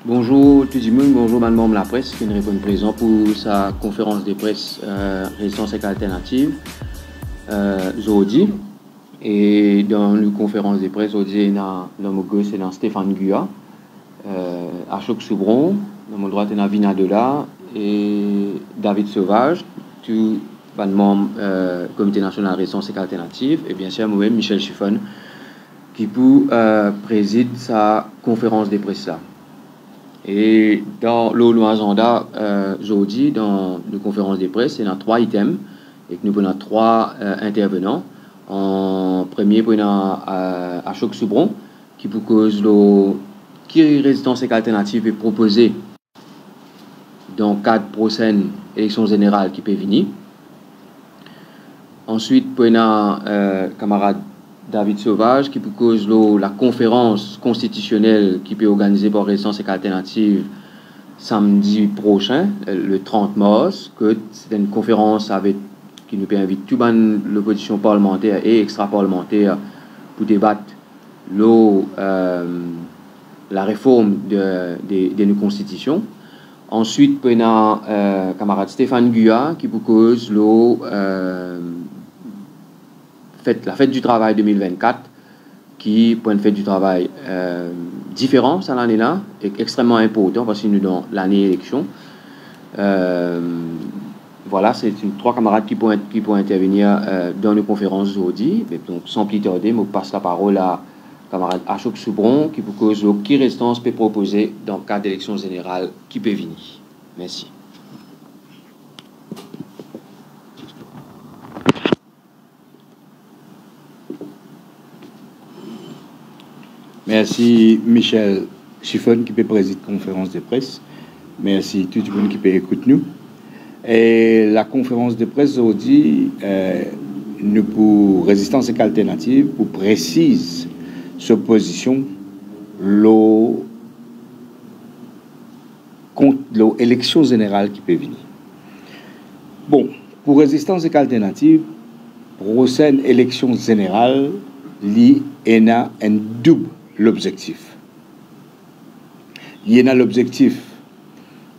Bonjour tout le monde, bonjour madame la presse qui nous répond présent pour sa conférence de presse Résistance et alternative aujourd'hui. Et dans une conférence de presse aujourd'hui, dans mon gauche c'est dans Stéphane Gua, Ashok Soubron, dans mon droite c'est Vina Dola et David Sauvage, tout le membre Comité national Résistance et alternative, et bien sûr moi-même Michel Chiffon qui préside sa conférence de presse là. Et dans l'agenda aujourd'hui, dans la conférence de presse, il y a 3 items et que nous prenons 3 intervenants. En premier, nous avons Ashok Soubron qui pour cause qui résistance et alternative est proposée dans le cadre de la prochaine élection générale qui peut venir. Ensuite, nous avons camarade David Sauvage, qui pour cause la conférence constitutionnelle qui peut organiser par Résistance et alternative samedi prochain, le 30 mars, que c'est une conférence qui nous peut inviter toute l'opposition parlementaire et extra-parlementaire pour débattre la réforme de nos constitutions. Ensuite, nous avons camarade Stéphane Gua, qui pour cause la fête du travail 2024, qui pour une fête du travail différent cette année-là, et extrêmement important parce que nous dans l'année élection. Voilà, c'est 3 camarades qui pourront intervenir dans nos conférences aujourd'hui. Donc, sans plus tarder, je passe la parole à camarade Ashok Soubron, qui pour cause qui résistance peut proposer dans le cadre d'élection générale qui peut venir. Merci. Merci Michel Chiffon qui peut présider la conférence de presse. Merci tout le monde qui peut écouter nous. Et la conférence de presse aujourd'hui, nous pour Résistance et alternative, pour précise sa position contre l'élection générale qui peut venir. Bon, pour Résistance et alternative, prochaine élection générale, il y a un double l'objectif. Il y a l'objectif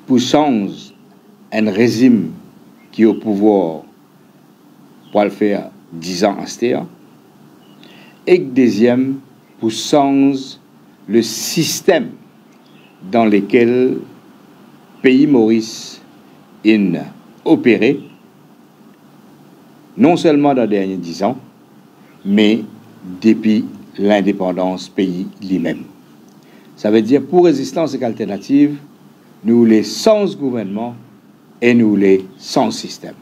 pour changer un régime qui est au pouvoir pour le faire 10 ans à terre, et deuxième pour changer le système dans lequel le pays Maurice est opéré, non seulement dans les derniers 10 ans, mais depuis l'indépendance pays lui-même. Ça veut dire pour Résistance et alternative, nous les sans gouvernement et nous les sans système.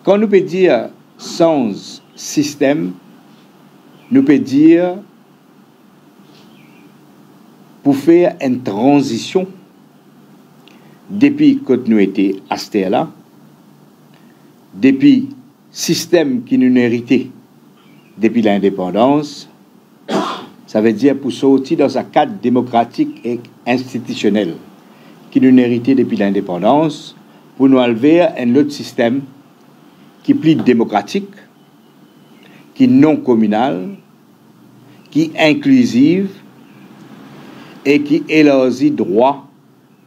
Quand nous peut dire sans système, nous peut dire pour faire une transition depuis que nous étions à ce là, depuis système qui nous héritait depuis l'indépendance, ça veut dire pour sortir dans un cadre démocratique et institutionnel qui nous héritait depuis l'indépendance, pour nous enlever un autre système qui est plus démocratique, qui est non communal, qui est inclusif et qui élargit droit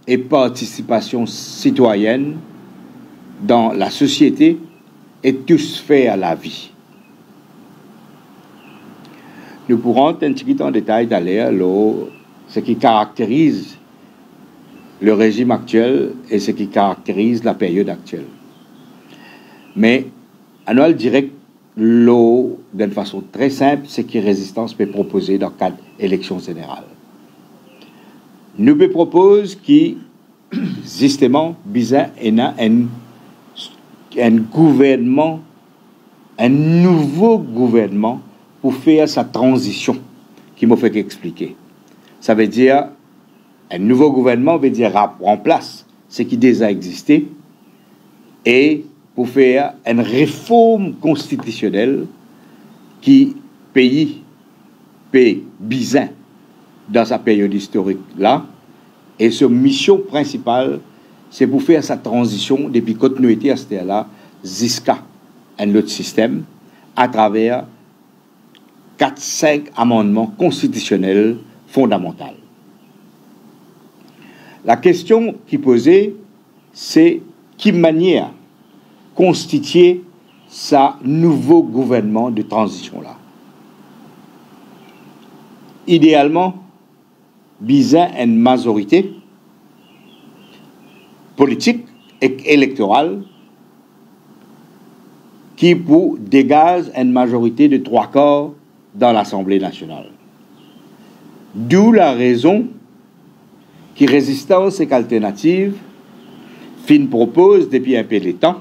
et participation citoyenne dans la société et tout sphère à la vie. Nous pourrons un petit peu en détail d'aller ce qui caractérise le régime actuel et ce qui caractérise la période actuelle. Mais, à nous direct, d'une façon très simple, ce que Résistance peut proposer dans le cadre d'élection générale. Nous peut proposer qui, justement, bizarre, un gouvernement, un nouveau gouvernement pour faire sa transition, qui m'a fait expliquer. Ça veut dire, un nouveau gouvernement veut dire remplace ce qui déjà existait et pour faire une réforme constitutionnelle qui pays bizarre dans sa période historique là, et sa mission principale, c'est pour faire sa transition depuis continuité à ce là jusqu'à un autre système à travers 4-5 amendements constitutionnels fondamentale. La question qui posait, c'est qui manière constituer sa nouveau gouvernement de transition-là. Idéalement, bizarre une majorité politique et électorale qui pour dégage une majorité de 3/4 dans l'Assemblée nationale. D'où la raison qui Résistance et Alternative fin propose depuis un peu de temps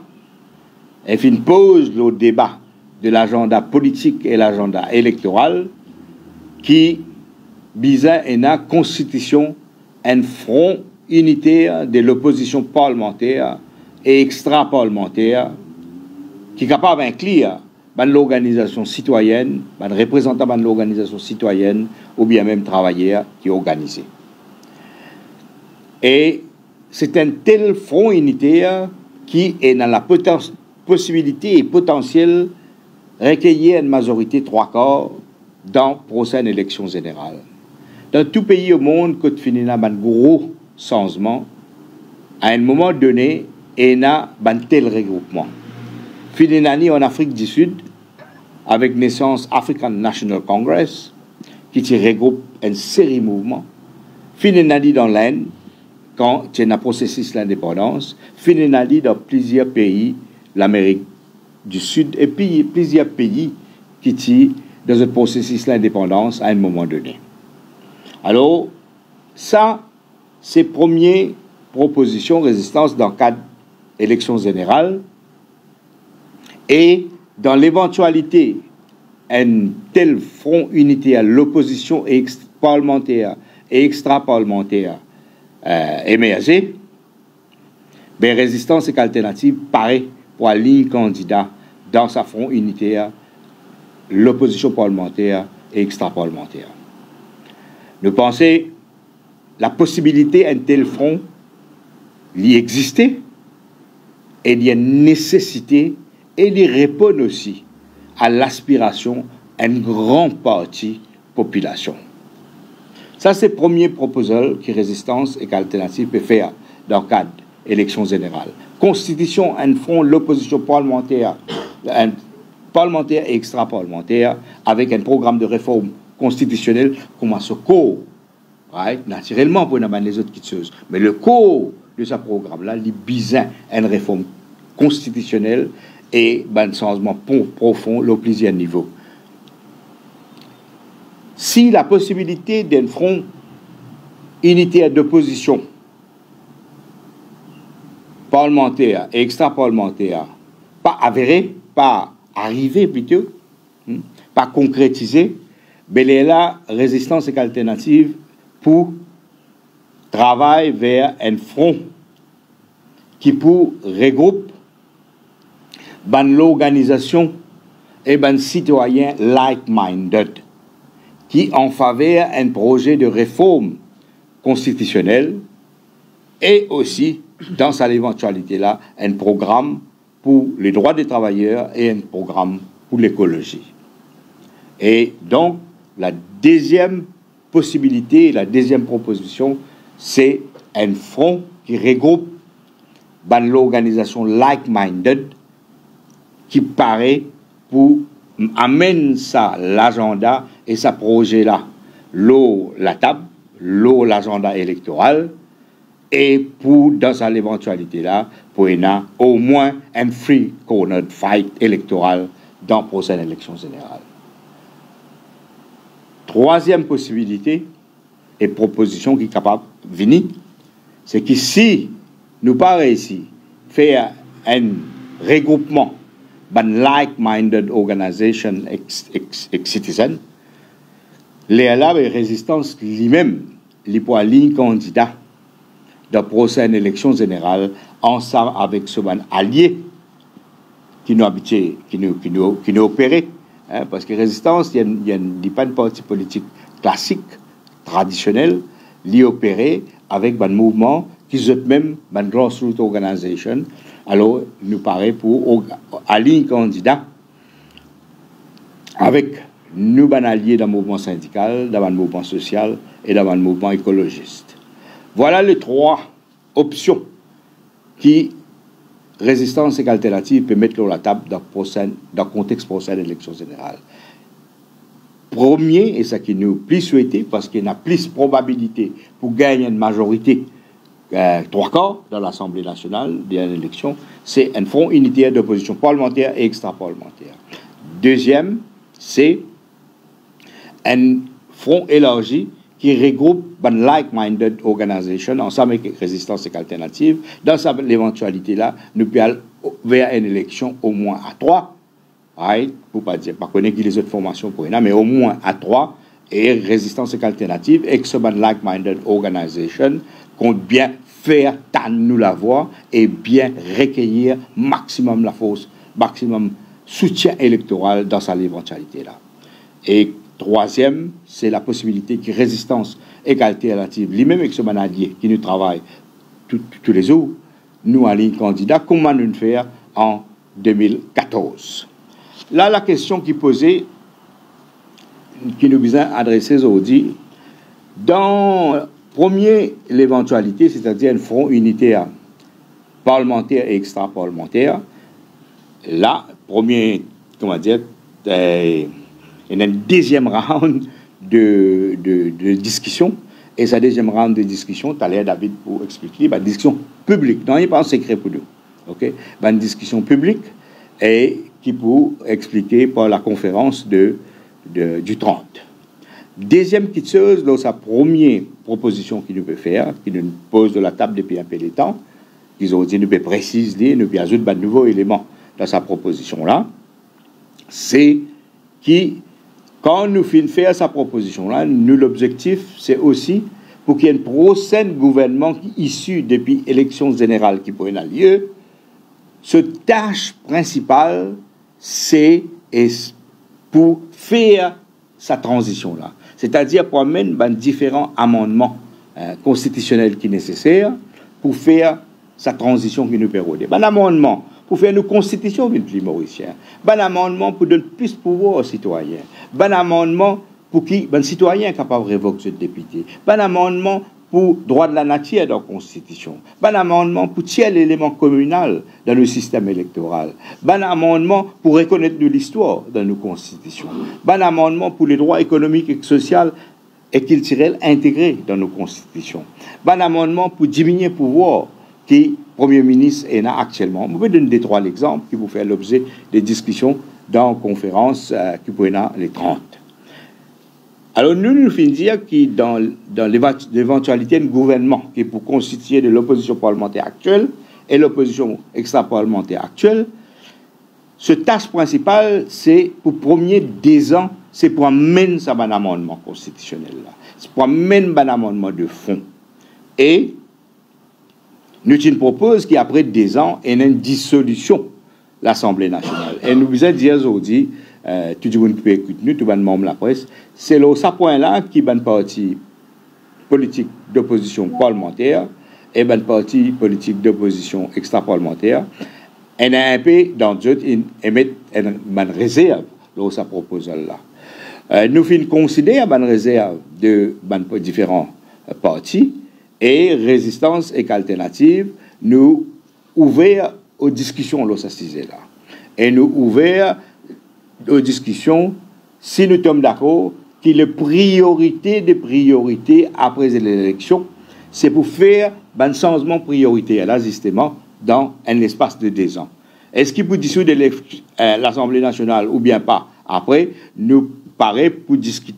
et fin pose le débat de l'agenda politique et l'agenda électoral qui bizarre une constitution, un front unitaire de l'opposition parlementaire et extra-parlementaire qui est capable d'inclure l'organisation citoyenne, les représentants de l'organisation citoyenne ou bien même travailleurs qui est organisé. Et c'est un tel front unitaire qui est dans la possibilité et potentiel de recueillir une majorité 3/4 dans la prochaine élection générale. Dans tout pays au monde, quand on a un gros changement, à un moment donné, il y a un tel regroupement. Fininani en Afrique du Sud, avec naissance African National Congress, qui regroupe une série de mouvements. Fininani dans l'Inde, quand il y a un processus d'indépendance. Fininani dans plusieurs pays, l'Amérique du Sud, et puis plusieurs pays qui sont dans un processus d'indépendance à un moment donné. Alors, ça, c'est première proposition résistance dans le cadre d'élection générale. Et dans l'éventualité, un tel front unitaire, l'opposition parlementaire et extra-parlementaire émerger, ben, Résistance et Alternative paraît pour aligner candidat dans sa front unitaire, l'opposition parlementaire et extra-parlementaire. Nous pensons la possibilité d'un tel front d'y exister et il y a une nécessité et il répond aussi à l'aspiration d'une grande partie de la population. Ça, c'est le premier proposal que Résistance et qu'Alternative peut faire dans le cadre de l'élection générale. Constitution, un front, l'opposition parlementaire et extra-parlementaire, avec un programme de réforme constitutionnelle comme ce cours, right? Naturellement, pour les autres choses. Mais le cours de ce programme-là, il vise une réforme constitutionnelle et un changement profond au plusieurs niveaux. Si la possibilité d'un front unitaire d'opposition parlementaire et extra-parlementaire pas avérée, pas arrivée plutôt, pas concrétisée, ben là, Résistance et Alternative pour travailler vers un front qui pour regroupe l'organisation et les citoyens like-minded qui en faveur un projet de réforme constitutionnelle et aussi, dans cette éventualité-là, un programme pour les droits des travailleurs et un programme pour l'écologie. Et donc, la deuxième possibilité, la deuxième proposition, c'est un front qui regroupe l'organisation like-minded qui paraît pour amener ça, l'agenda et ce projet-là, la table, l'agenda électoral, et pour, dans cette éventualité-là, pour y avoir au moins un free cornered fight électoral dans la prochaine élection générale. Troisième possibilité et proposition qui est capable de venir, c'est que si nous pas réussi à faire un regroupement de like-minded organization et citizens, les résistance lui-même, les poids lignes candidats de la prochaine élection générale ensemble avec ce allié qui nous habitué, qui nous opéré. Hein, parce que résistance, il n'y a pas de parti politique classique, traditionnel, lié opéré avec un mouvement qui est même une grassroots organisation. Alors, il nous paraît pour allier candidat avec nous sommes alliés dans le mouvement syndical, dans le mouvement social et dans le mouvement écologiste. Voilà les trois options qui résistance et alternative peut mettre sur la table dans le contexte prochain d'élection générale. Premier, et ça qui nous plus souhaité, parce qu'il y a plus de probabilité pour gagner une majorité, 3/4 dans l'Assemblée nationale d'une élection, c'est un front unitaire d'opposition parlementaire et extra-parlementaire. Deuxième, c'est un front élargi qui regroupe une like-minded organisation ensemble avec résistance et alternative. Dans l'éventualité-là, nous pouvons aller vers une élection au moins à 3. Right? Pour pas dire, pas connaître les autres formations pour mais au moins à 3. Et résistance et alternative, et que ce like-minded organisation compte bien faire tendre nous la voix et bien recueillir maximum la force, maximum soutien électoral dans sa éventualité-là. Et troisième, c'est la possibilité que résistance et alternative, lui-même avec ce manadier qui nous travaille tous les jours, nous allons candidat, comment nous le faire en 2014. Là, la question qui posait, qui nous vient adresser aujourd'hui, dans première l'éventualité, c'est-à-dire un front unitaire parlementaire et extra-parlementaire, là, premier, comment dire, il y a une deuxième round de discussion. Et sa deuxième round de discussion, tu as l'air, David, pour expliquer, une discussion publique. Non, il n'y a pas un secret pour nous. Okay? Une discussion publique et qui pour expliquer par la conférence du 30. Deuxième petite chose, dans sa première proposition qu'il nous peut faire, qui nous pose de la table depuis un peu de temps, qu'ils ont dit, nous peut préciser, nous peut ajouter de nouveaux éléments dans sa proposition-là, c'est qui, quand nous finissons faire sa proposition-là, nous, l'objectif, c'est aussi pour qu'il y ait un prochain gouvernement issu depuis l'élection générale qui pourrait avoir lieu, ce tâche principale, c'est pour faire sa transition-là. C'est-à-dire pour amener différents amendements constitutionnels qui sont nécessaires pour faire sa transition qui nous permet. Un amendement pour faire une constitution plus mauricienne. Un amendement pour donner plus de pouvoir aux citoyens. Un amendement pour qui un citoyen est capable de révoquer ce député. Un amendement pour droit de la nature dans la Constitution. Un amendement pour tirer l'élément communal dans le système électoral. Un amendement pour reconnaître de l'histoire dans nos constitutions. Un amendement pour les droits économiques et sociaux et culturels intégrés dans nos constitutions. Un amendement pour diminuer le pouvoir qui le Premier ministre est là actuellement. Je vais donner des trois exemples qui vont faire l'objet des discussions dans la conférence qui pourrait être les 30. Alors, nous finissons dire que dans l'éventualité d'un gouvernement qui est pour constituer de l'opposition parlementaire actuelle et l'opposition extra-parlementaire actuelle, ce tâche principale, c'est pour premier 10 ans, c'est pour amener ça un amendement constitutionnel. C'est pour amener un amendement de fond. Et nous proposons qu'après 10 ans, il y ait une dissolution de l'Assemblée nationale. Et nous vous dire aujourd'hui, tout le monde peut écouter nous, tout le monde de la presse, c'est là, ce point-là qui est un parti politique d'opposition parlementaire et un parti politique d'opposition extra-parlementaire. Et un peu dans d'autres, ils émettent une réserve là où ça propose là. Nous finissons considérer une réserve de différents partis et résistance et alternative, nous ouverts aux discussions là, ça se là. Et nous ouverts aux discussions, si nous sommes d'accord, que la priorité des priorités après l'élection, c'est pour faire un changement prioritaire, là, justement, dans un espace de 2 ans. Est-ce qu'il peut dissoudre l'Assemblée nationale ou bien pas? Après, nous paraît pour discuter,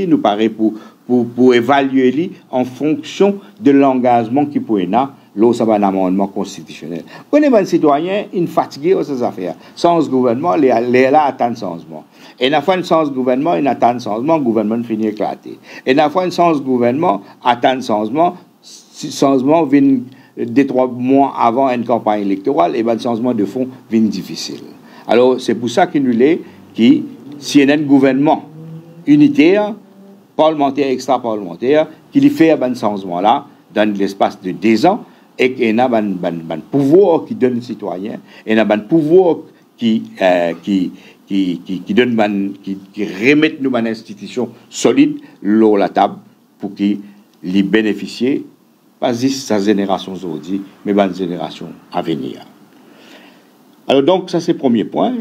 nous paraît pour évaluer en fonction de l'engagement qui peut y avoir. Là, ça va un amendement constitutionnel. On est un citoyen, il est fatigué de ces affaires. Sans gouvernement, il est là à attendre changement. Et la fois sans gouvernement, il attend changement, le gouvernement finit éclaté. Et la fois sans gouvernement, attend changement vient 2-3 mois avant une campagne électorale, et le changement de fond vient difficile. Alors, c'est pour ça qu'il nous est qui, s'il y a un gouvernement unitaire, parlementaire, extra-parlementaire, qui fait un changement-là dans l'espace de 2 ans, et qu'il y a un pouvoir qui donne aux citoyens, et un pouvoir qui qui remettent nous une institution solide sur la table pour qu'ils bénéficient pas juste sa génération aujourd'hui, mais une génération à venir. Alors donc, ça c'est le premier point.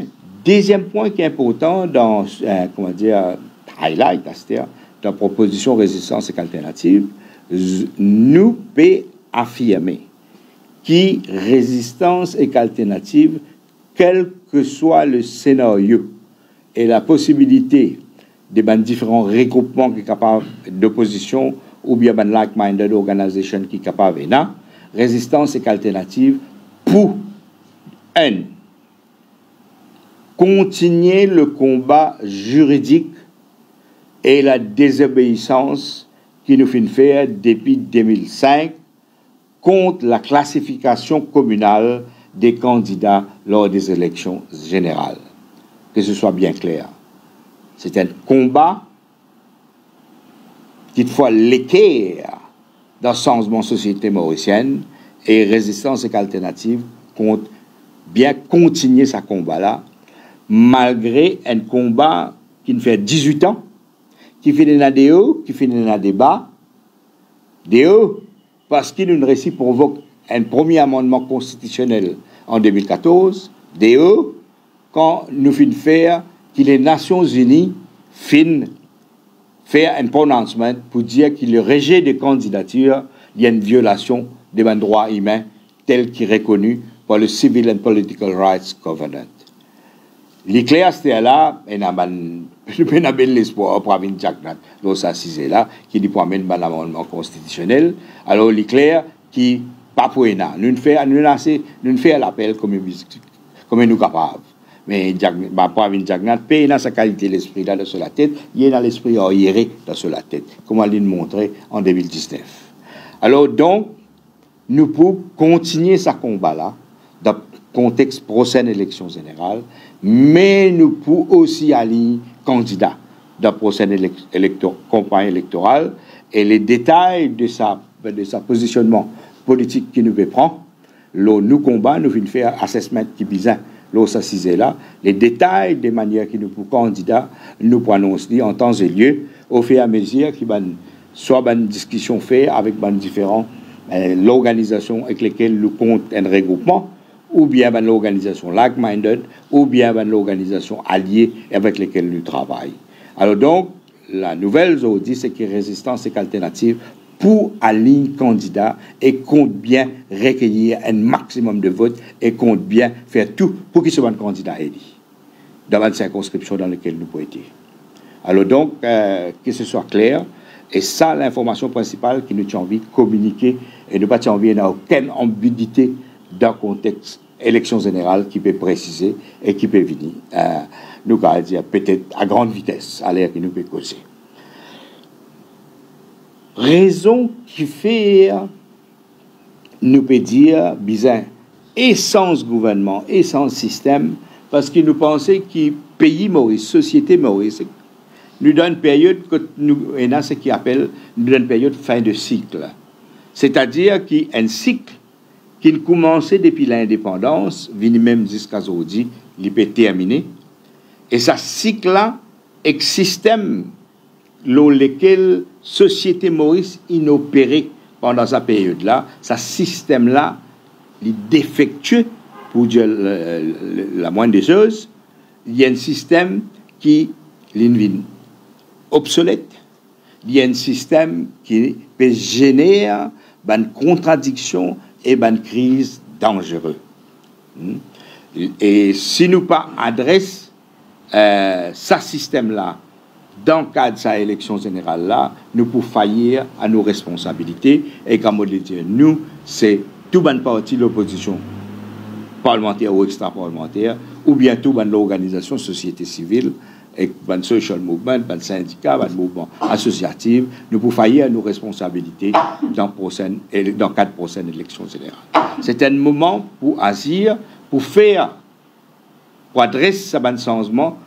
Deuxième point qui est important dans, highlight, c'est-à-dire dans la proposition résistance et alternative, nous pouvons affirmer que résistance et alternative, quel que soit le scénario et la possibilité de différents regroupements qui sont capables d'opposition ou bien une like-minded organisation qui est capable de résistance et alternative pour continuer le combat juridique et la désobéissance qui nous fait faire depuis 2005 contre la classification communale des candidats lors des élections générales. Que ce soit bien clair. C'est un combat qui fois l'équerre dans le changement de société mauricienne et résistance et alternative compte bien continuer ce combat-là malgré un combat qui nous fait 18 ans, qui finit dans des hauts, qui finit dans des bas. Des hauts, parce qu'il nous réussit provoque un premier amendement constitutionnel en 2014. Des hauts, quand nous finissons faire que les Nations Unies finissent faire un pronouncement pour dire que le rejet des candidatures, il y a une violation des droits humains tels qu'ils sont reconnus par le Civil and Political Rights Covenant. L'éclair, c'était là, et nous avons l'espoir pour Pravin Jagnat, dans sa là, qui dit pour amener un amendement constitutionnel. Alors, l'éclair, qui, pas pour nous fait l'appel comme nous capables. Mais Pravin Jagnat, paye dans sa qualité l'esprit là sur la tête, il est dans l'esprit arriéré dans sur la tête, comme on l'a montré en 2019. Alors, donc, nous pouvons continuer ce combat-là, dans le contexte prochaine élection générale, mais nous pouvons aussi aller candidat dans la prochaine campagne électorale et les détails de sa positionnement politique qui nous prend, nous combat, nous venons faire assessment qui bizarre, ça là, les détails des manières qui nous pour candidat, nous prononcent en temps et lieu, au fur et à mesure qu'il soit une discussion faite avec différents l'organisation avec lesquelles nous comptons un regroupement, ou bien l'organisation like-minded, ou bien l'organisation alliée avec lesquelles nous travaillons. Alors donc, la nouvelle aujourd'hui, c'est que résistance et alternative pour aligner candidat et compte bien recueillir un maximum de votes et compte bien faire tout pour qu'il soit un candidat élu dans une circonscription dans laquelle nous pouvons être. Alors donc, que ce soit clair, et ça, l'information principale que nous avons envie de communiquer et ne pas envie d'avoir aucune ambiguïté dans le contexte élection générale qui peut préciser et qui peut venir. Nous allons dire peut-être à grande vitesse, à l'air qui nous peut causer. Raison qui fait, nous peut dire, bizarre, et sans gouvernement, et sans système, parce que nous pensons que pays Maurice, société Maurice, nous donne une période que nous avons ce qui appelle nous donne une période fin de cycle. C'est-à-dire qu'un cycle qui commençait depuis l'indépendance, vient même jusqu'à aujourd'hui, il peut terminer. Et ce cycle-là est un système dans lequel société Maurice inopérait pendant cette période-là. Ce système-là, il est défectueux, pour dire la moindre des choses. Il y a un système qui est obsolète. Il y a un système qui peut générer une contradiction et une crise dangereuse. Et si nous pas adressons ce système-là dans le cadre de cette élection générale-là, nous pouvons faillir à nos responsabilités. Et comme on le dit, nous, c'est toute une partie de l'opposition parlementaire ou extra-parlementaire, ou bien toute l'organisation société civile, et un social movement, un syndicat, un mouvement associatif, nous pouvons faillir à nos responsabilités dans le cadre de prochaine élection générale. C'est un moment pour agir, pour adresser ce changement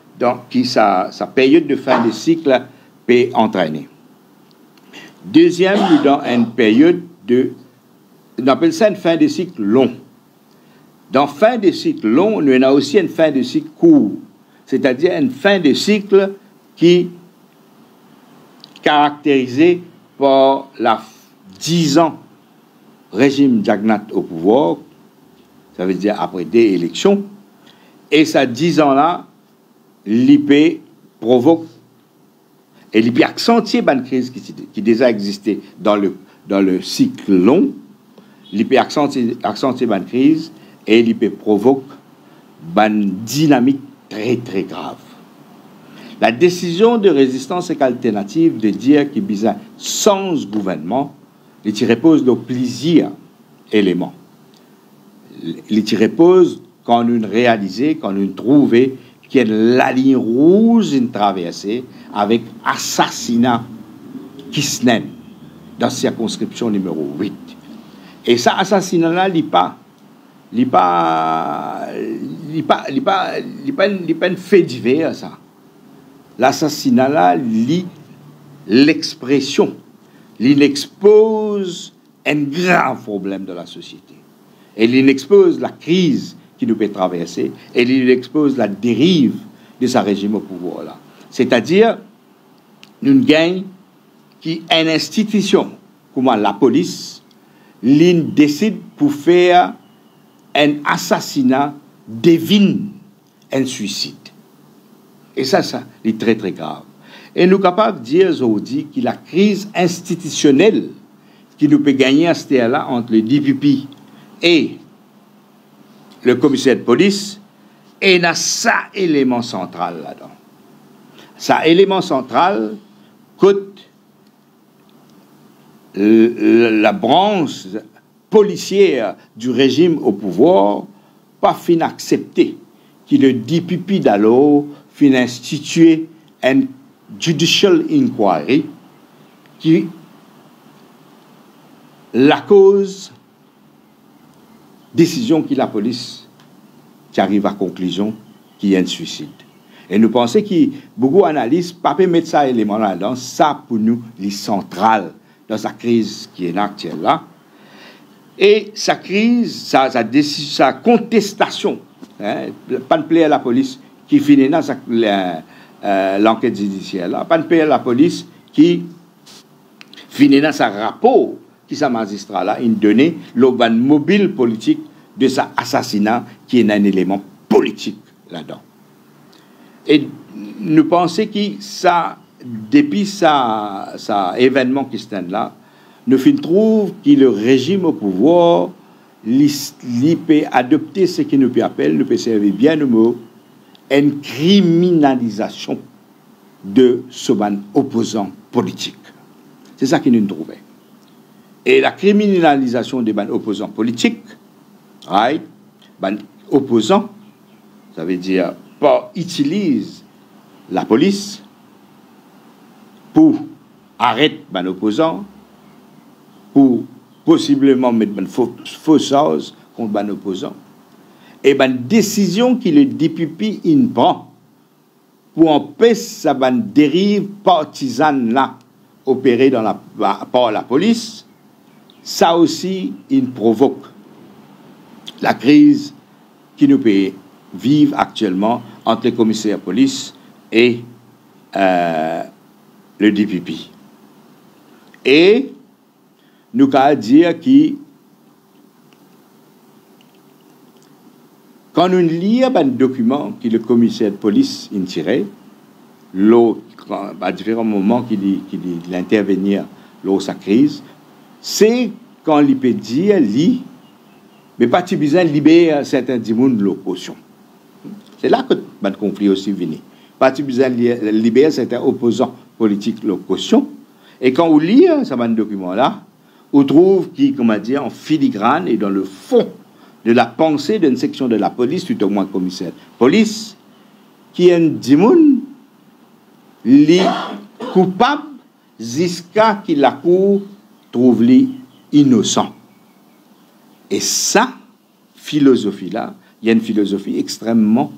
qui sa période de fin de cycle peut entraîner. Deuxième, nous dans une période on appelle ça une fin de cycle long. Dans fin de cycle long, nous avons aussi une fin de cycle court. c'est-à-dire une fin de cycle qui caractérisée par la 10 ans régime Jagnat au pouvoir, ça veut dire après des élections, et ça 10 ans-là, l'IP provoque et l'IP accentue une crise qui déjà existait dans le cycle long. L'IP accentue une crise et l'IP provoque une dynamique très très grave. La décision de résistance alternative de dire qu'il y a sans gouvernement, il repose le plaisir élément. Il repose quand nous réalisons, quand nous trouvons qu'il y a la ligne rouge une traversée avec assassinat qui se naît dans circonscription numéro 8. Et ça, assassinat-là, il n'est pas un fait divers, ça. L'assassinat-là, l'expression, il expose un grave problème de la société. Et il expose la crise qui nous peut traverser, et il expose la dérive de ce régime au pouvoir là. C'est-à-dire une gagne qui est une institution, comme la police, l'une décide pour faire un assassinat devine un suicide. Et ça est très très grave. Et nous sommes capables de dire aujourd'hui que la crise institutionnelle qui nous peut gagner à ce terre-là entre le DPP et le commissaire de police, et dans ça élément central là-dedans. Ça élément central coûte la branche policière du régime au pouvoir pas fin accepter que le DPP d'alors fin instituer un judicial inquiry qui la cause décision que la police qui arrive à conclusion qu'il y a un suicide. Et nous pensons que beaucoup d'analystes ne peuvent pas mettre ça élément là-dedans. Ça, pour nous, est central dans sa crise qui est actuelle là. Et sa crise, sa contestation, hein, pas de plaire à la police qui finit dans l'enquête judiciaire là, pas de plaire à la police qui finit dans sa rapport qui sa magistrat là, il donnait l'auban mobile politique de sa assassinat qui est un élément politique là-dedans. Et nous pensons que ça, depuis ça événement qui se tient là, nous trouvons que le régime au pouvoir, il peut adopter ce que nous appelons, nous peut servir bien le mot, une criminalisation de ce opposant politique. C'est ça que nous trouvons. Et la criminalisation des opposants politiques, right, opposants, ça veut dire utilise la police pour arrêter les opposants, pour possiblement mettre une fausse chose contre les opposants. Et la décision que le DPP prend pour empêcher sa dérive partisane là opérée par la police, ça aussi, il provoque la crise qui nous peut vivre actuellement entre les commissaires de police et le DPP. Et nous pouvons dire que quand nous lisons un document que le commissaire de police a tiré, à différents moments qu'il intervenir lors de sa crise, c'est quand il peut dire, mais pas besoin de libérer certains gens de l'opposition. C'est là que le conflit aussi venu. Pas besoin de libérer certains opposants politiques de l'opposition. Et quand on lit ce document-là, on trouve qu'il, comment dire, en filigrane et dans le fond de la pensée d'une section de la police, tout au moins commissaire de police, qui est un dimoun, coupable jusqu'à qu'il la cour trouve lui innocent. Et ça, philosophie-là, il y a une philosophie extrêmement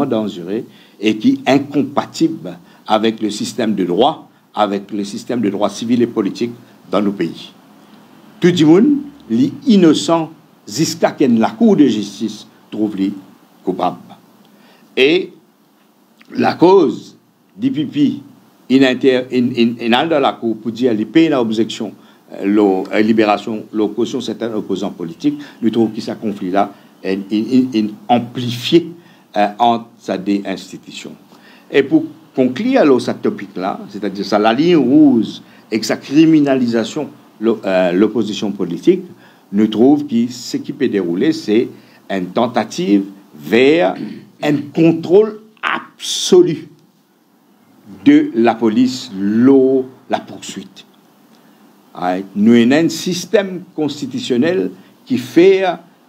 dangereuse et qui est incompatible avec le système de droit, avec le système de droit civil et politique dans nos pays. Tout le monde est innocent jusqu'à ce que la Cour de justice trouve lui coupable. Et la cause DPP in dans la cour pour dire les pays d'objection la libération, la caution certains opposants politiques, nous trouvons que ce conflit-là est amplifié entre ces deux institutions. Et pour conclure alors ce topic-là, c'est-à-dire ça, la ligne rouge et sa criminalisation l'opposition politique, nous trouvons que ce qui peut dérouler, c'est une tentative vers un contrôle absolu de la police, la poursuite. Nous avons un système constitutionnel qui fait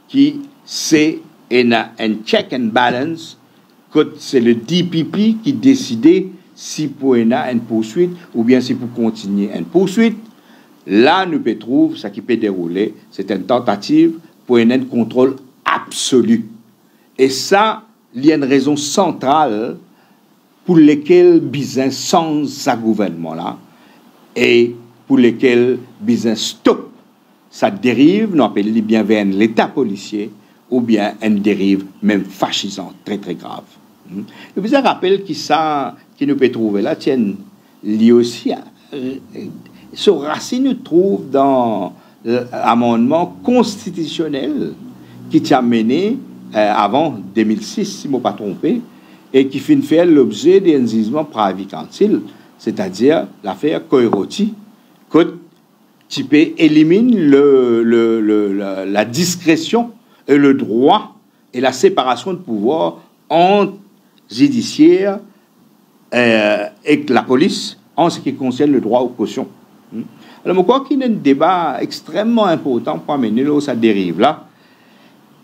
qui c'est un check and balance, que c'est le DPP qui décide si pour une poursuite ou bien si pour continuer une poursuite. Là, nous pouvons trouver ce qui peut dérouler, c'est une tentative pour un contrôle absolu. Et ça, il y a une raison centrale pour laquelle besoin sans ce gouvernement-là et pour lesquels besoin stop ça dérive, nous appelons bien vers l'État policier ou bien une dérive même fascisante, très très grave. Je vous rappelle que ça, qui nous peut trouver là, tiens, lui aussi, ce racine nous trouve dans l'amendement constitutionnel qui t'a mené avant 2006, si je ne me pas trompé, et qui finit faire l'objet d'un jugement prévicantile, c'est-à-dire l'affaire Koiroti, que tu peux éliminer la discrétion et le droit et la séparation de pouvoir entre judiciaire et la police en ce qui concerne le droit aux cautions. Alors, je crois qu'il y a un débat extrêmement important pour amener ça dérive là.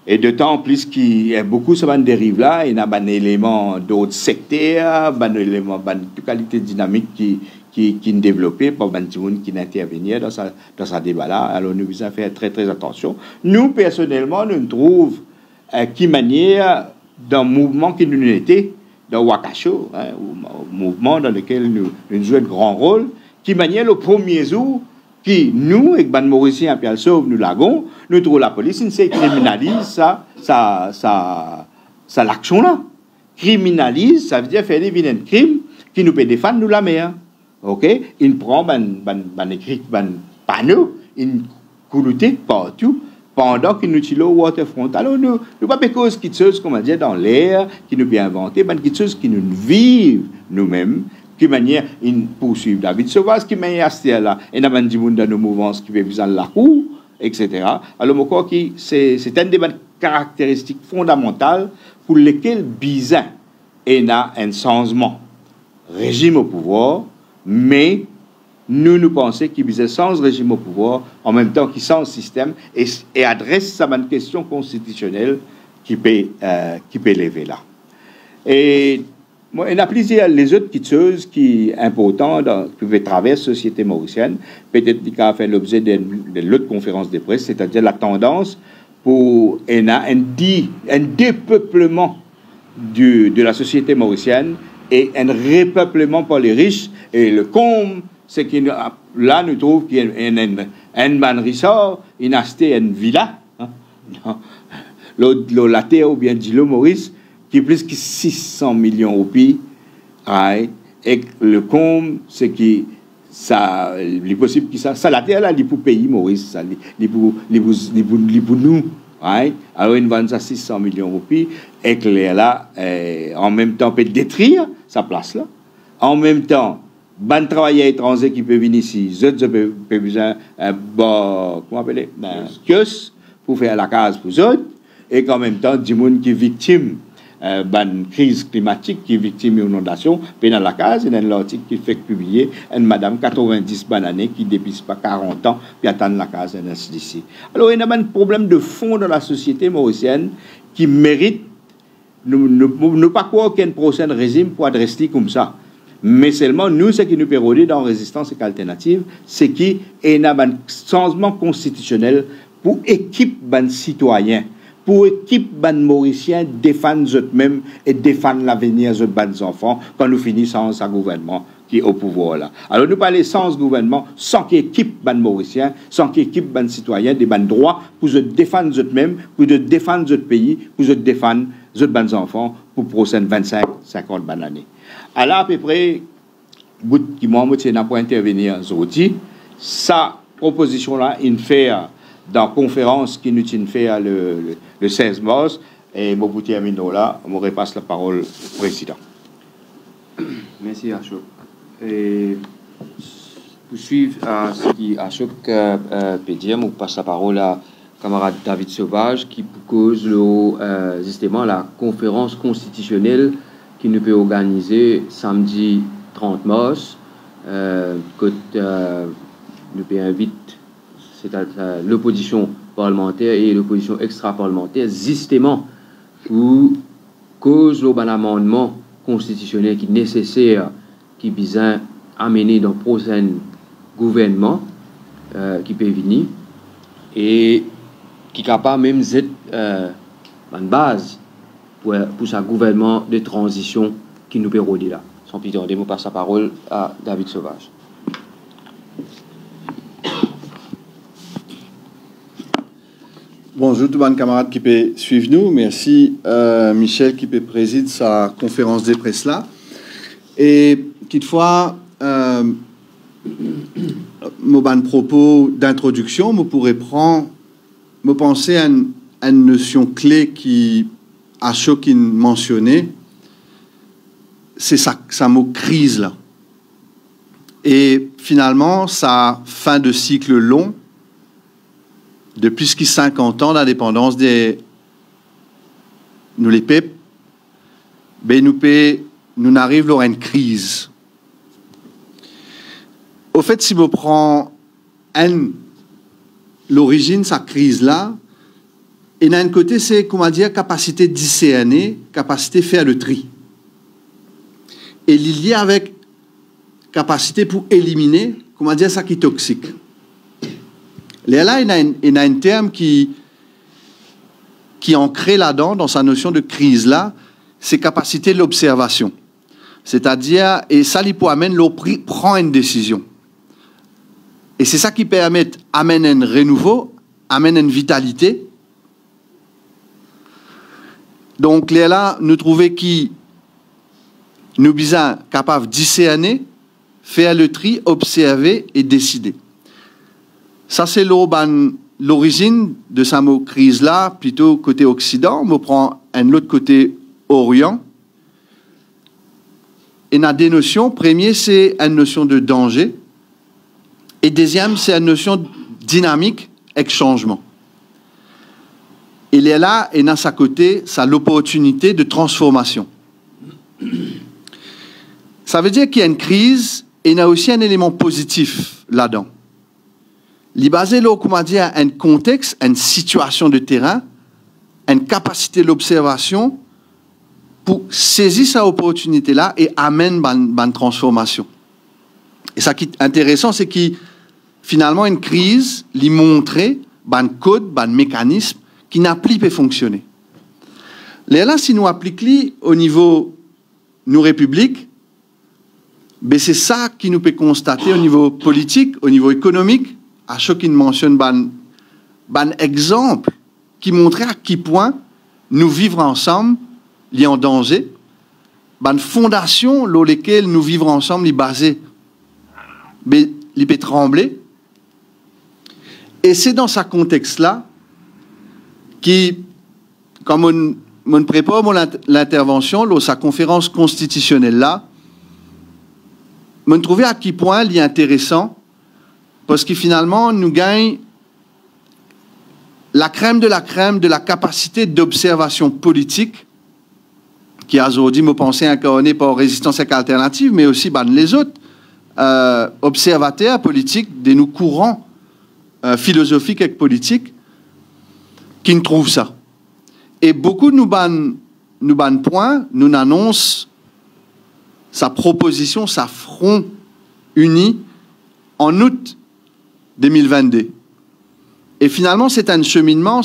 Et d'autant plus qu'il y a beaucoup de ça dérive là, il y a un élément d'autres secteurs, un élément de qualité dynamique qui est développé par des gens qui interviennent dans ce débat-là. Alors, nous devons faire très, très attention. Nous, personnellement, nous trouvons qui manière d'un mouvement qui nous était, dans Wakasho, un mouvement dans lequel nous jouons un grand rôle, qui manière le premier jour, qui nous, avec Ban Mauricien et Pierre Sauve, nous l'avons, nous trouvons la police, nous criminalise ça l'action-là. Criminalise, ça veut dire faire des vilains crimes qui nous peut défendre, nous la mer. Ok, il prend écrit panneau, il coulouté partout pendant qu'il nous utilise au waterfront. Alors nous pas des causes qui sont comme on dit dans l'air, qui nous bien inventé, mais qui sont qui nous vivent nous-mêmes, qui manière une poursuivre David Sauvage, qui manière là, et n'a pas dit dans nos mouvances qui veut viser la cour, etc. Alors je crois que c'est un débat caractéristique fondamentale pour lequel bizarre et n'a un changement régime au pouvoir. Mais nous pensons qu'il y a sans régime au pouvoir, en même temps qu'il sans système, et adresse sa question constitutionnelle qui peut lever là. Et il y a plusieurs les autres choses qui sont importantes qui peuvent traverser la société mauricienne, peut-être qu'il a fait l'objet de l'autre conférence de presse, c'est-à-dire la tendance pour un dépeuplement de la société mauricienne et un repeuplement par les riches. Et le comble, c'est que là, nous trouvons qu'il y a un man ressort, il a acheté une villa, la terre ou bien Dilo Maurice, qui est plus que 600 millions de roupies. Et le comble, c'est que ça, il est possible que ça la terre là, il est pour payer Maurice, il est pour nous. Alors, ils vendent ça 600 millions de roupies, et que là, en même temps, peut détruire sa place là. En même temps, ban travailleurs étrangers qui peuvent venir ici, eux peuvent besoin comment appeler kiosque pour faire la case pour eux, et qu'en même temps, des gens qui sont victimes ban crise climatique, qui est victime d'inondation, puis dans la case, il y a un article qui fait publier une madame 90 bananes qui dépisse pas 40 ans, puis attend la case d'ici. Alors, il y a un problème de fond dans la société mauricienne qui mérite ne pas croire qu'il y a un prochain régime pour adresser comme ça. Mais seulement, nous, ce qui nous pérodit dans Résistance et Alternative, c'est qu'il y a un changement constitutionnel pour équipe ban citoyens, pour équipe ban mauricien défendre eux-mêmes et défendre l'avenir de ban enfants quand nous finissons sans un gouvernement qui est au pouvoir là. Alors nous parlons sans gouvernement, sans qu'équipe ban mauricien, sans qu'équipe ban citoyen, des ban droits pour se défendre eux-mêmes, pour se défendre notre pays, pour se défendre les ban enfants, pour les prochaines 25-50 années. À là, à peu près, bout qui m'a n'a pas intervenir aujourd'hui, sa proposition-là, il fait dans la conférence qui nous fait le 16 mars, et je termine là, je repasse la parole au président. Merci Ashok. Et pour suivre ce qui Ashok peut dire, je passe la parole à camarade David Sauvage qui cause justement la conférence constitutionnelle qui nous peut organiser samedi 30 mars. Que nous peut inviter l'opposition parlementaire et l'opposition extra-parlementaire justement pour cause un amendement constitutionnel qui est nécessaire, qui vise à amener dans le prochain gouvernement qui peut venir et qui est capable même d'être une base pour ce gouvernement de transition qui nous peut rôder là. Sans plus tarder, je passe la parole à David Sauvage. Bonjour tout le monde, camarades qui peut suivre nous. Merci Michel qui peut présider sa conférence de presse là. Et toutefois, mon propos d'introduction, je pourrais me penser à une notion clé qui a choqué mentionné, c'est ça mot crise là. Et finalement, sa fin de cycle long, depuis 50 ans d'indépendance nous les peuples, ben nous arrivons à une crise. Au fait, si je prends l'origine de cette crise-là, et d'un côté, c'est, comment dire, capacité de discerner, capacité de faire le tri. Et lié avec capacité pour éliminer, comment dire, ça qui est toxique. Là, il y a un terme qui est ancré là-dedans, dans sa notion de crise-là, c'est capacité de l'observation. C'est-à-dire, et ça, il peut amener prend une décision. Et c'est ça qui permet d'amener un renouveau, amener une vitalité. Donc, là, nous trouvons qui nous sommes capables de discerner, faire le tri, observer et décider. Ça, c'est l'origine de cette crise-là, plutôt côté Occident. On prend un autre côté Orient. Et on a des notions. Premier, c'est une notion de danger. Et deuxième, c'est une notion de dynamique avec changement. Il est là, et dans sa côté, ça a l'opportunité de transformation. Ça veut dire qu'il y a une crise, et il y a aussi un élément positif là-dedans. Il est basé là, comment dire, un contexte, une situation de terrain, une capacité de l'observation pour saisir cette opportunité-là et amener une transformation. Et ça qui est intéressant, c'est que finalement, une crise lui montre un code, un mécanisme qui n'applique pas fonctionner. Là, si nous appliquons au niveau de nos républiques, ben c'est ça qui nous peut constater au niveau politique, au niveau économique. À chaque qui mentionne un exemple qui montrait à quel point nous vivre ensemble, liés en danger, une fondation sur laquelle nous vivre ensemble est basée, mais il peut trembler. Et c'est dans ce contexte-là qui, comme on prépare l'intervention, dans sa conférence constitutionnelle-là, on trouvait à quel point il est intéressant, parce que finalement, nous gagnons la crème de la capacité d'observation politique, qui a aujourd'hui, me pensé, incarné par Résistance Alternative, mais aussi les autres observateurs politiques de nos courants philosophiques et politiques qui nous trouvent ça. Et beaucoup de nos points nous annoncent sa proposition, sa front uni en août 2022. Et finalement, c'est un cheminement,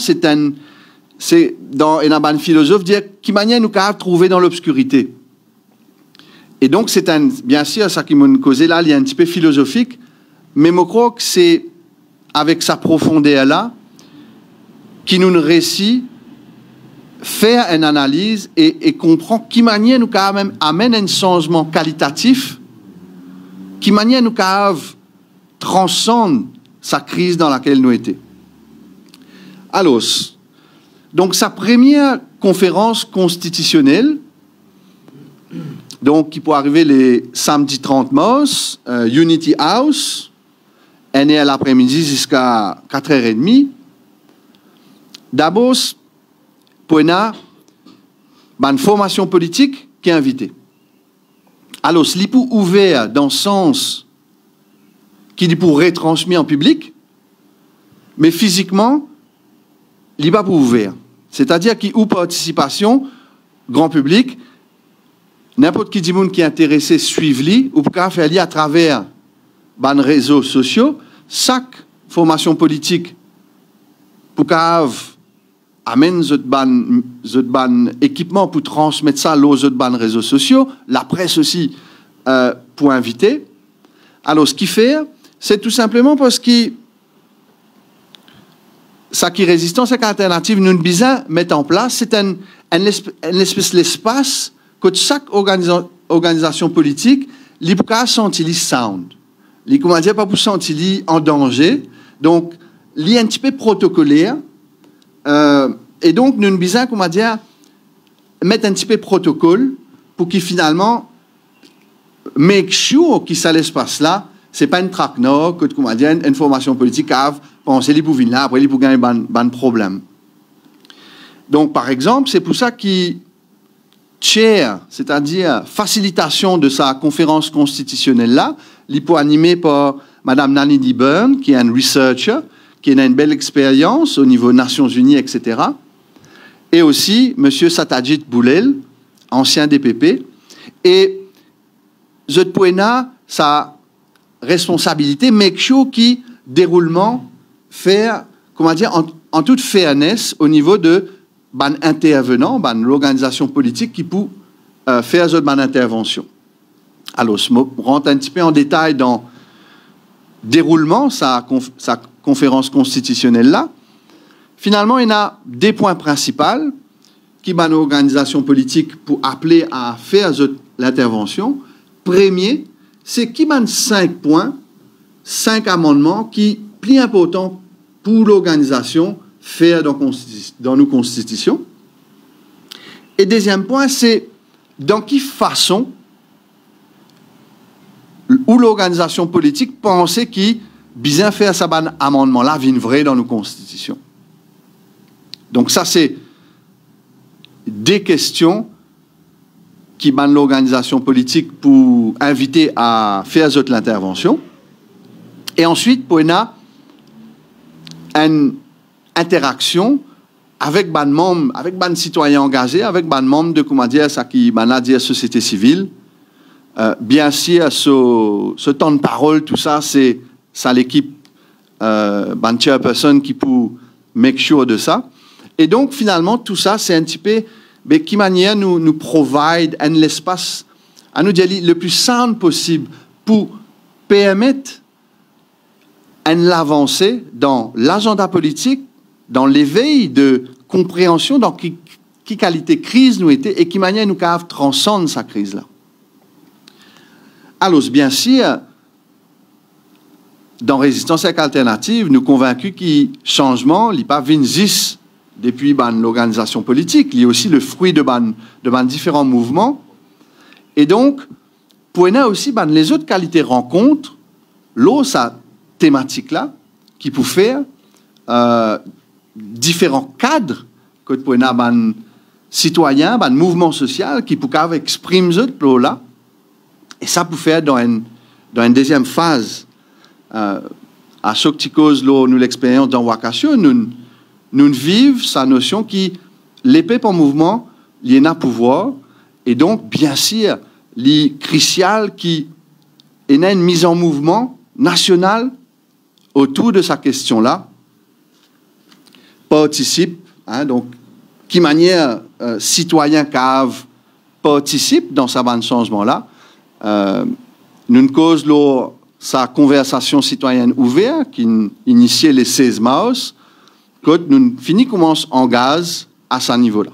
dans un philosophe dire qui manière nous avons trouvé dans l'obscurité. Et donc, c'est bien sûr, ça qui m'a causé là, il y a un petit peu philosophique, mais je crois que c'est avec sa profondeur là, qui nous réussit faire une analyse et comprendre qui manière nous quand même amène un changement qualitatif, qui manière nous quand même transcende sa crise dans laquelle nous étions. Alors, donc sa première conférence constitutionnelle, donc qui peut arriver les samedi 30 mars, Unity House, elle est à l'après-midi jusqu'à 4h30. D'abord, pour une formation politique qui est invitée. Alors, c'est pour ouvert dans le sens qui est pour retransmis en public, mais physiquement, il n'est pas pour ouvert. C'est-à-dire qu'il y a participation, grand public, n'importe qui qui est intéressé suivre-lui, ou peut faire à travers les réseaux sociaux, chaque formation politique pour amène ban équipement pour transmettre ça aux autres réseaux sociaux, la presse aussi pour inviter. Alors, ce qu'il fait, c'est tout simplement parce que ça qui résistance et alternative, nous besoin mettre en place, c'est un espèce d'espace que chaque organisation politique, il peut sentir sound. Il comment dire pas pour sentir en danger. Donc, il est un petit peu protocolaire. Et donc, nous avons besoin, comment dire, mettre un petit peu de protocole pour qu'il finalement make sure que ça l'espace là, c'est pas une traque nord, que comment dire, une formation politique a pensé les pour là, après les pour gagner ban problème. Donc, par exemple, c'est pour ça qu'il chair, c'est-à-dire facilitation de sa conférence constitutionnelle là, il peut animé par Madame Nanny Liburn, qui est un researcher, qui a une belle expérience au niveau Nations Unies, etc. Et aussi M. Satajit Boulel, ancien DPP. Et Zotpoena, sa responsabilité, make sure qui déroulement faire, comment dire, en toute fairness au niveau de ban intervenant, l'organisation politique qui peut faire cette ban intervention. Alors, je rentre un petit peu en détail dans déroulement, sa conférence constitutionnelle là. Finalement, il y a des points principaux qui ban l'organisation politique pour appeler à faire l'intervention. Premier, c'est qui ban 5 points, 5 amendements qui plus importants pour l'organisation faire dans nos constitutions. Et deuxième point, c'est dans quelle façon où l'organisation politique pensait qu'il bien faire ça amendement-là vient vrai dans nos constitutions. Donc ça, c'est des questions qui ban l'organisation politique pour inviter à faire l'intervention. Et ensuite, pour une interaction avec ban membres, avec ban citoyens engagés, avec ban membres de comment dire ça qui ban dire société civile. Bien sûr, ce temps de parole, tout ça, c'est ça l'équipe ban chairperson qui peut make sure de ça. Et donc finalement tout ça, c'est un petit peu mais qui manière nous provide un espace à nous dire le plus simple possible pour permettre une avancée dans l'agenda politique, dans l'éveil de compréhension, dans qui qualité crise nous était et qui manière nous cave transcende sa crise-là. Alors, bien sûr, dans Résistance alternative, nous convaincus que changement, il n'y a pas 26 depuis l'organisation politique, il y a aussi le fruit de différents mouvements. Et donc, pour nous aussi, les autres qualités rencontres, sa thématique-là, qui peut faire différents cadres que pour nous, citoyens, mouvement social, qui peuvent exprimer ce là. Et ça peut faire dans une deuxième phase. À chaque petit cause, nous l'expérience dans Wakasio, nous vivons sa notion qui l'épée en mouvement, il y a un pouvoir, et donc, bien sûr, il est crucial qu'il y ait une mise en mouvement nationale autour de sa question-là, participe, donc, qui manière citoyen cave participe dans sa bande changement-là, nous cause sa conversation citoyenne ouverte qui initiait les 16 mars, que nous finissons commence en gaz à ce niveau-là.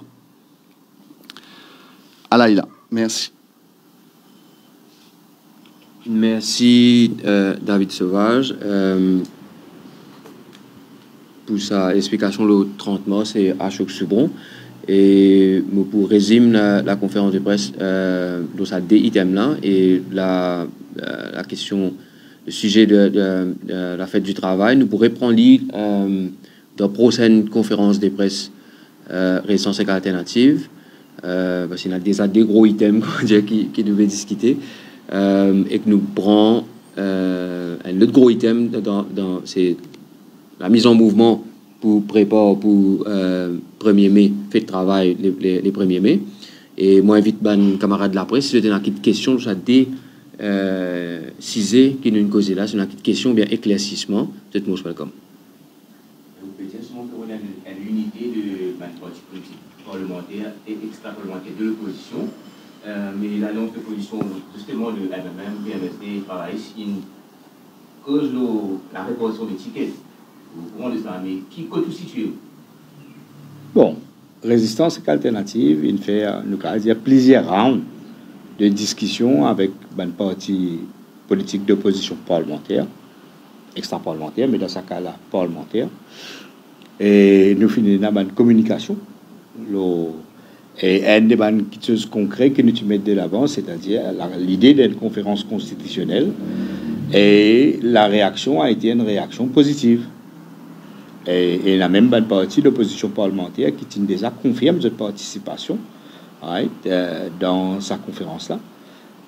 Alaïla. Merci. Merci David Sauvage pour sa explication le 30 mars et Ashok Subron. Et pour résumer la conférence de presse dans sa deux items là et la question, le sujet de la fête du travail, nous pourrions prendre dans la prochaine conférence de presse récente et alternative parce qu'il y a déjà des gros items qui devaient discuter. Et que nous prenons un autre gros item c'est la mise en mouvement pour préparer pour 1er mai, fête de travail les 1er mai. Et moi, j'invite mes camarades de la presse, si vous avez une question, ça des cisés qui nous causent là, c'est une question bien éclaircissement, peut-être most welcome. Vous pouvez dire souvent qu'on a l'unité de parti politique parlementaire et extra-parlementaire de l'opposition. Mais l'annonce de position justement de MMM, PMSD, travail, une cause la répartition des tickets. Vous comprenez ça, mais qui peut tout situer? Bon, résistance alternative, il y a plusieurs rounds de discussion avec un parti politique d'opposition parlementaire, extra-parlementaire, mais dans ce cas-là, parlementaire. Et nous finissons dans une communication. Et un débat qui est concret que nous mettons de l'avant, c'est-à-dire l'idée d'une conférence constitutionnelle, et la réaction a été une réaction positive. Et la même bonne partie d'opposition parlementaire qui déjà confirme cette participation dans sa conférence-là.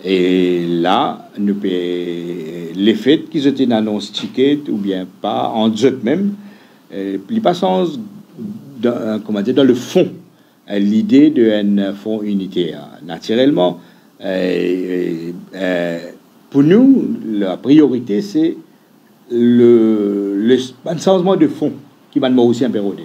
Et là, les faits qu'ils ont annoncé ticket ou bien pas, en eux même, ils passent dans le fond. L'idée d'un fonds unitaire. Naturellement, pour nous, la priorité, c'est le changement de fonds qui va nous aussi impérodé.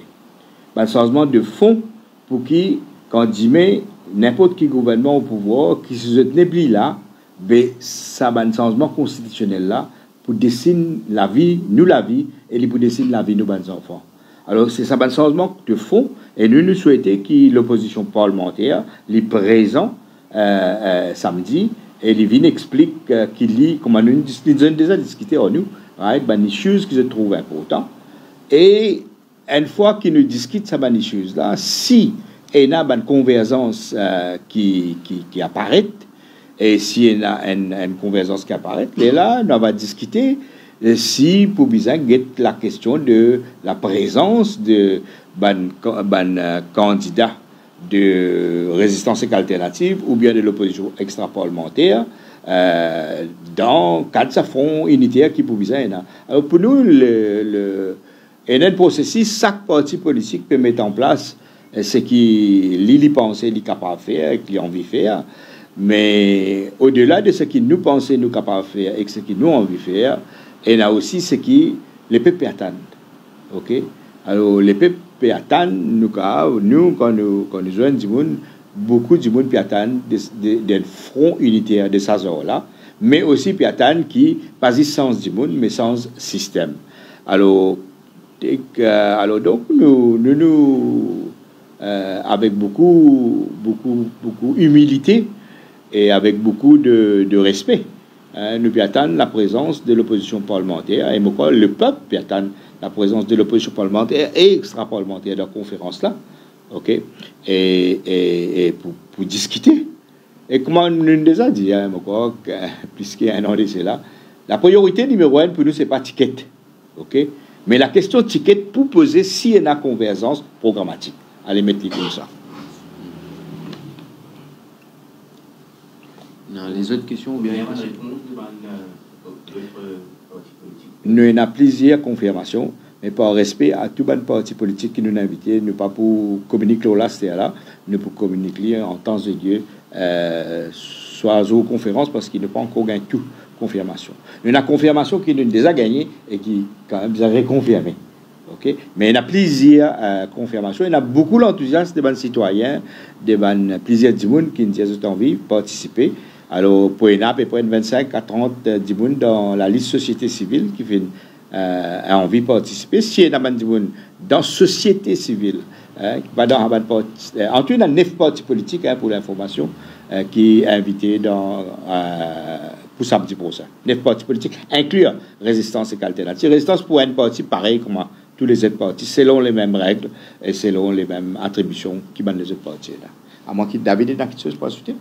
Le changement de fonds pour qui, quand dit mais n'importe qui gouvernement au pouvoir qui se n'est plus là, ben ça va un changement constitutionnel là pour dessiner la vie, nous la vie, et pour dessiner la vie de nos enfants. Alors, c'est ça, un changement de fond, et nous souhaitons que l'opposition parlementaire, les présents samedi, et les vignes expliquent qu'il lit, comme nous avons déjà discuté en nous, des choses qui se trouvent importantes. Et une fois qu'ils nous discutent ces choses-là, si il y a une convergence qui apparaît, et si il y a une convergence qui apparaît, et là, on va discuter si pour bien la question de la présence de candidat de résistance alternative ou bien de l'opposition extra-parlementaire dans quatre fronts unitaires qui pour bien. Alors pour nous, il y a un processus, chaque parti politique peut mettre en place ce qu'il pense, il est capable de faire, qu'il a envie de faire. Mais au-delà de ce que nous pensons nous capables de faire et ce que nous envie de faire, il y a aussi ce qui les peuples attendent. Ok? Alors les peuples attendent nous quand nous jouons du monde, beaucoup du monde attendent des fronts unitaires de ça genre là, mais aussi attendent qui pas sans du monde mais sans système. Alors donc nous avec beaucoup humilité et avec beaucoup de respect. Nous attendons la présence de l'opposition parlementaire et le peuple attend la présence de l'opposition parlementaire et extra-parlementaire dans la conférence-là, ok, et pour discuter. Et comment nous nous déjà dit, plus qu'il y a un an de cela, la priorité numéro 1 pour nous, c'est pas ticket, ok, mais la question ticket pour poser s'il y a une convergence programmatique. Allez mettre les comme ça. Non, les autres questions ou bien nous avons plusieurs confirmations, mais par respect à tout le parti politique qui nous a invités, nous pas pour communiquer là, c'est là, nous pour communiquer en temps de Dieu, soit aux conférences parce qu'il n'a pas encore gagné toute confirmation. Nous avons une confirmation qui nous a déjà gagné et qui quand même a reconfirmé. Okay? Mais il y a plusieurs confirmations. Il y a beaucoup d'enthousiasme des citoyens, plusieurs gens qui ont envie de participer. Alors, pour y a à peu près 25 à 30 personnes dans la liste société civile qui fait a envie de participer, si il y a dans société civile, en tout, il y a 9 partis politiques pour l'information qui est invité pour samedi prochain. 9 partis politiques, incluant Résistance et Alternative. Résistance pour un parti pareil comme tous les autres partis, selon les mêmes règles et selon les mêmes attributions qui mènent les autres partis. À moins que David ait quelque chose pour ajouter.